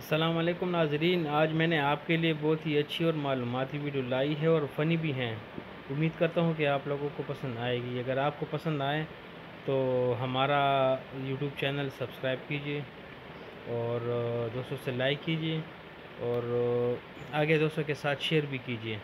अस्सलाम वालेकुम नाज़रीन, आज मैंने आपके लिए बहुत ही अच्छी और मालूमाती वीडियो लाई है और फ़नी भी हैं। उम्मीद करता हूँ कि आप लोगों को पसंद आएगी। अगर आपको पसंद आए तो हमारा यूट्यूब चैनल सब्सक्राइब कीजिए और दोस्तों से लाइक कीजिए और आगे दोस्तों के साथ शेयर भी कीजिए।